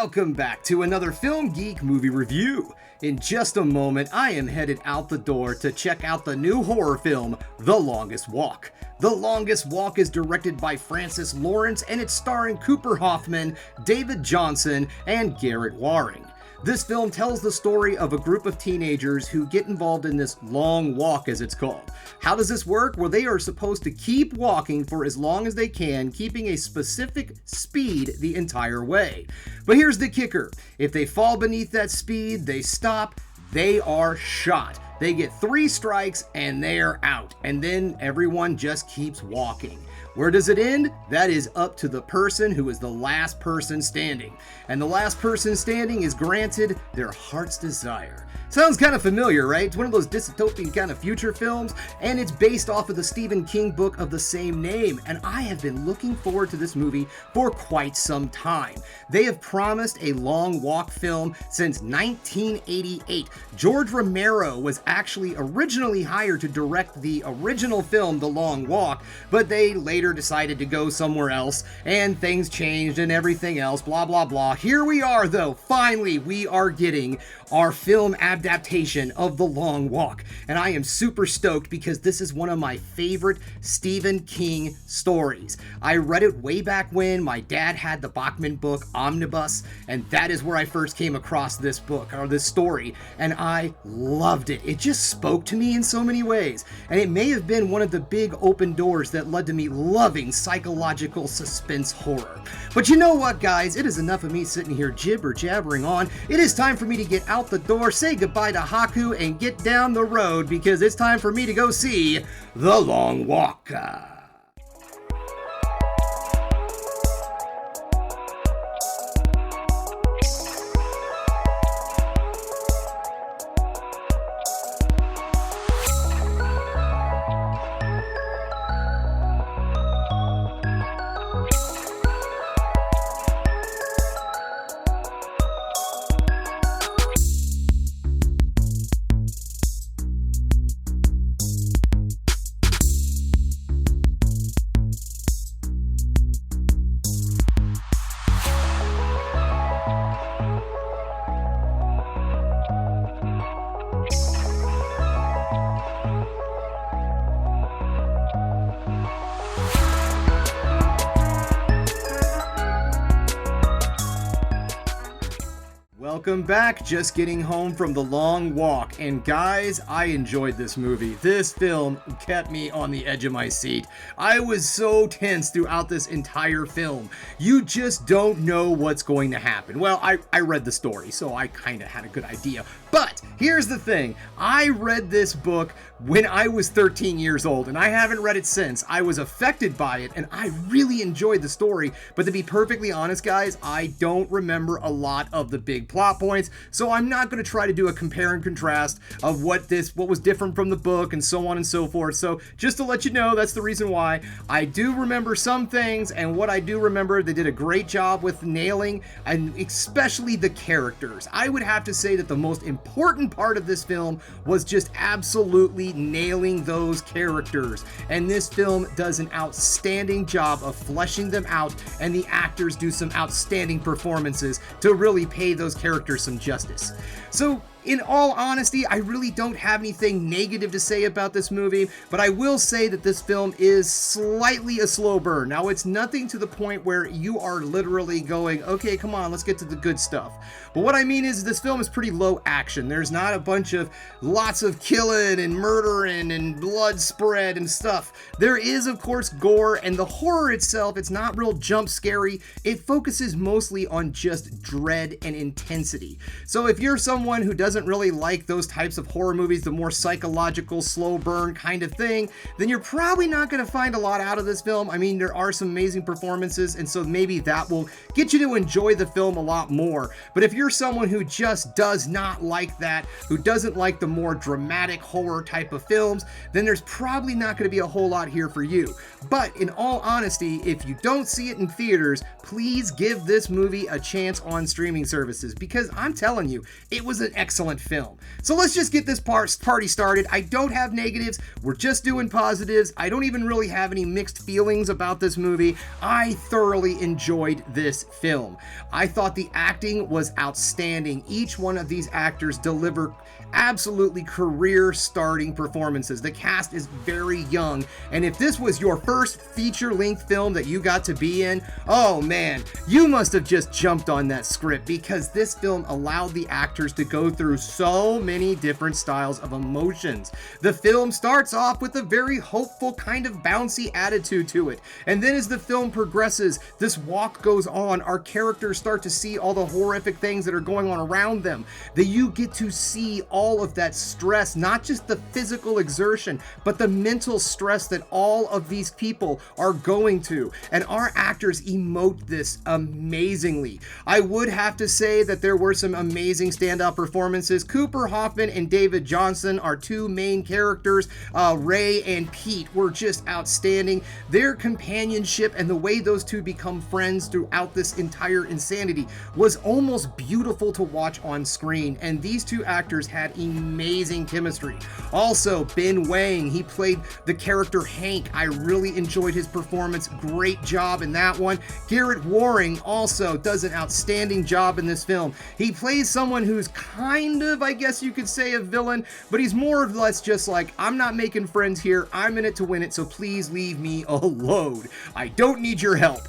Welcome back to another Film Geek movie review. In just a moment, I am headed out the door to check out the new horror film, The Longest Walk. The Longest Walk is directed by Francis Lawrence and it's starring Cooper Hoffman, David Johnson, and Garrett Waring. This film tells the story of a group of teenagers who get involved in this long walk, as it's called. How does this work? Well, they are supposed to keep walking for as long as they can, keeping a specific speed the entire way. But here's the kicker. If they fall beneath that speed, they stop, they are shot. They get 3 strikes and they're out. And then everyone just keeps walking. Where does it end? That is up to the person who is the last person standing. And the last person standing is granted their heart's desire. Sounds kind of familiar, right? It's one of those dystopian kind of future films, and it's based off of the Stephen King book of the same name, and I have been looking forward to this movie for quite some time. They have promised a long walk film since 1988. George Romero was actually originally hired to direct the original film, The Long Walk, but they later decided to go somewhere else, and things changed and everything else, blah, blah, blah. Here we are, though. Finally, we are getting our film adaptation of The Long Walk, and I am super stoked because this is one of my favorite Stephen King stories. I read it way back when my dad had the Bachman book Omnibus, and that is where I first came across this book, or this story, and I loved it. It just spoke to me in so many ways, and it may have been one of the big open doors that led to me loving psychological suspense horror. But you know what, guys? It is enough of me sitting here jibber-jabbering on. It is time for me to get out the door, say goodbye to Haku, and get down the road because it's time for me to go see The Long Walk. Welcome back, just getting home from The Long Walk, and guys, I enjoyed this movie. This film kept me on the edge of my seat. I was so tense throughout this entire film. You just don't know what's going to happen. Well, I read the story, so I kind of had a good idea. But here's the thing. I read this book when I was 13 years old, and I haven't read it since. I was affected by it, and I really enjoyed the story. But to be perfectly honest, guys, I don't remember a lot of the big plot points, so I'm not going to try to do a compare and contrast of what was different from the book and so on and so forth. So just to let you know, that's the reason why. I do remember some things, and what I do remember, they did a great job with nailing, and especially the characters. I would have to say that the most important part of this film was just absolutely nailing those characters, and this film does an outstanding job of fleshing them out, and the actors do some outstanding performances to really pay those characters some justice. So in all honesty, I really don't have anything negative to say about this movie, but I will say that this film is slightly a slow burn. Now, it's nothing to the point where you are literally going, okay, come on, let's get to the good stuff. But what I mean is this film is pretty low action. There's not a bunch of lots of killing and murdering and blood spread and stuff. There is, of course, gore, and the horror itself, it's not real jump scary. It focuses mostly on just dread and intensity. So if you're someone who doesn't really like those types of horror movies, the more psychological, slow burn kind of thing, then you're probably not going to find a lot out of this film. I mean, there are some amazing performances, and so maybe that will get you to enjoy the film a lot more. But if you're someone who just does not like that, who doesn't like the more dramatic horror type of films, then there's probably not going to be a whole lot here for you. But in all honesty, if you don't see it in theaters, please give this movie a chance on streaming services, because I'm telling you, it was an excellent excellent film. So let's just get this party started. I don't have negatives. We're just doing positives. I don't even really have any mixed feelings about this movie. I thoroughly enjoyed this film. I thought the acting was outstanding. Each one of these actors deliver absolutely career-starting performances. The cast is very young, and if this was your first feature-length film that you got to be in, oh man, you must have just jumped on that script, because this film allowed the actors to go through so many different styles of emotions. The film starts off with a very hopeful, kind of bouncy attitude to it, and then as the film progresses, this walk goes on, our characters start to see all the horrific things that are going on around them, that you get to see all of that stress, not just the physical exertion, but the mental stress that all of these people are going to. And our actors emote this amazingly. I would have to say that there were some amazing standout performances. Cooper Hoffman and David Johnson, our two main characters, Ray and Pete, were just outstanding. Their companionship and the way those two become friends throughout this entire insanity was almost beautiful to watch on screen. And these two actors had amazing chemistry. Also, Ben Wang, he played the character Hank. I really enjoyed his performance. Great job in that one. Garrett Waring also does an outstanding job in this film. He plays someone who's kind of, I guess you could say, a villain, but he's more or less just like, I'm not making friends here. I'm in it to win it, so please leave me alone. I don't need your help.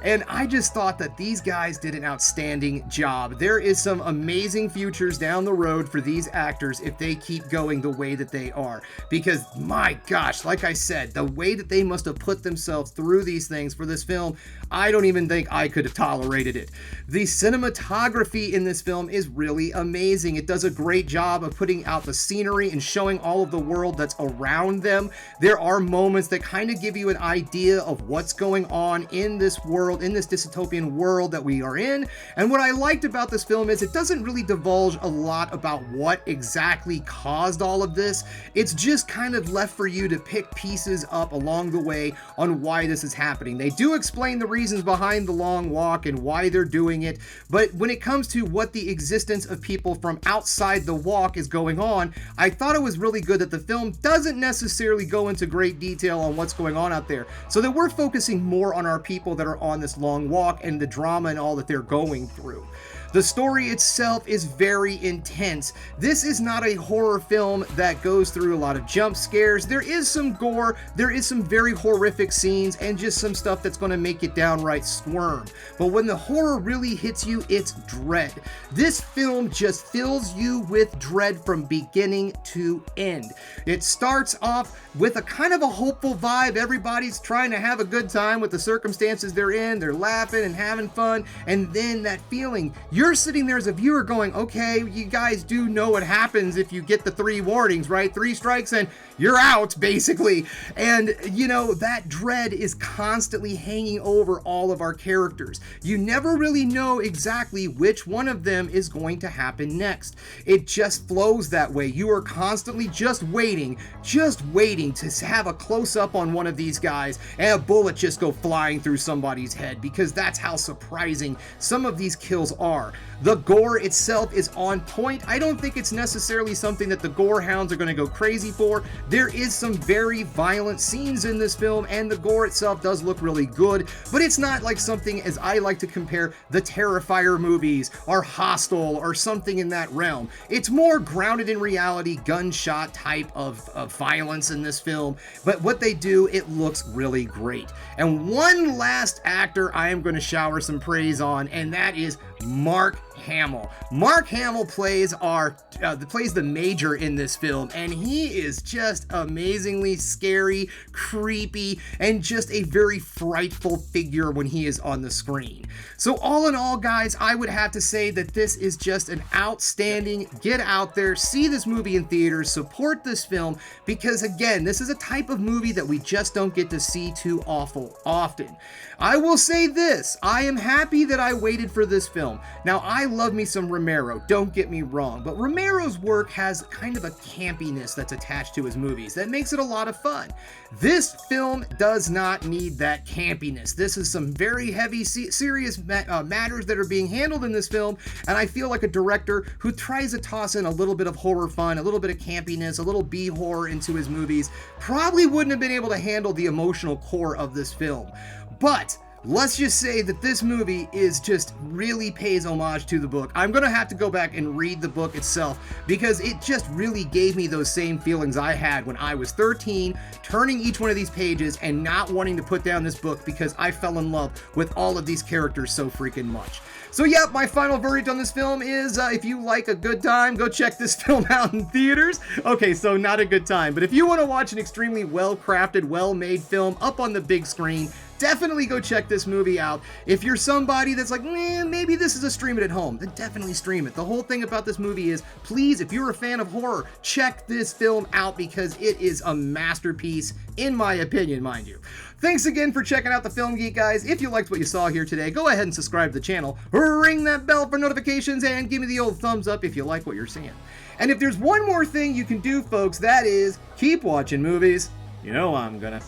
And I just thought that these guys did an outstanding job. There is some amazing futures down the road for these actors if they keep going the way that they are. Because my gosh, like I said, the way that they must have put themselves through these things for this film, I don't even think I could have tolerated it. The cinematography in this film is really amazing. It does a great job of putting out the scenery and showing all of the world that's around them. There are moments that kind of give you an idea of what's going on in this world, in this dystopian world that we are in. And what I liked about this film is it doesn't really divulge a lot about what exactly caused all of this. It's just kind of left for you to pick pieces up along the way on why this is happening. They do explain the reasons behind the long walk and why they're doing it, but when it comes to what the existence of people from outside the walk is going on, I thought it was really good that the film doesn't necessarily go into great detail on what's going on out there, so that we're focusing more on our people that are on this long walk and the drama and all that they're going through. The story itself is very intense. This is not a horror film that goes through a lot of jump scares. There is some gore, there is some very horrific scenes, and just some stuff that's going to make you downright squirm. But when the horror really hits you, it's dread. This film just fills you with dread from beginning to end. It starts off with a kind of a hopeful vibe. Everybody's trying to have a good time with the circumstances they're in. They're laughing and having fun, and then that feeling, you're sitting there as a viewer going, okay, you guys do know what happens if you get the 3 warnings, right? 3 strikes and you're out, basically. And, you know, that dread is constantly hanging over all of our characters. You never really know exactly which one of them is going to happen next. It just flows that way. You are constantly just waiting to have a close-up on one of these guys and a bullet just go flying through somebody's head, because that's how surprising some of these kills are. The gore itself is on point. I don't think it's necessarily something that the gore hounds are going to go crazy for. There is some very violent scenes in this film, and the gore itself does look really good, but it's not like something, as I like to compare the Terrifier movies or Hostel or something in that realm. It's more grounded in reality, gunshot type of violence in this film, but what they do, it looks really great. And one last actor I am going to shower some praise on, and that is Mark Hamill. Mark Hamill plays the Major in this film, and he is just amazingly scary, creepy, and just a very frightful figure when he is on the screen. So all in all, guys, I would have to say that this is just an outstanding, get out there, see this movie in theaters, support this film, because again, this is a type of movie that we just don't get to see too often. I will say this, I am happy that I waited for this film. Now, I love me some Romero, don't get me wrong, but Romero's work has kind of a campiness that's attached to his movies that makes it a lot of fun. This film does not need that campiness. This is some very heavy, serious matters that are being handled in this film, and I feel like a director who tries to toss in a little bit of horror fun, a little bit of campiness, a little B-horror into his movies, probably wouldn't have been able to handle the emotional core of this film. But let's just say that this movie is just really pays homage to the book. I'm going to have to go back and read the book itself because it just really gave me those same feelings I had when I was 13, turning each one of these pages and not wanting to put down this book because I fell in love with all of these characters so freaking much. So yeah, my final verdict on this film is if you like a good time, go check this film out in theaters. Okay, so not a good time, but if you want to watch an extremely well-crafted, well-made film up on the big screen, definitely go check this movie out. If you're somebody that's like, maybe this is a stream it at home, then definitely stream it. The whole thing about this movie is, please, if you're a fan of horror, check this film out because it is a masterpiece, in my opinion, mind you. Thanks again for checking out the Film Geek, guys. If you liked what you saw here today, go ahead and subscribe to the channel, ring that bell for notifications, and give me the old thumbs up if you like what you're seeing. And if there's one more thing you can do, folks, that is keep watching movies. You know I'm gonna.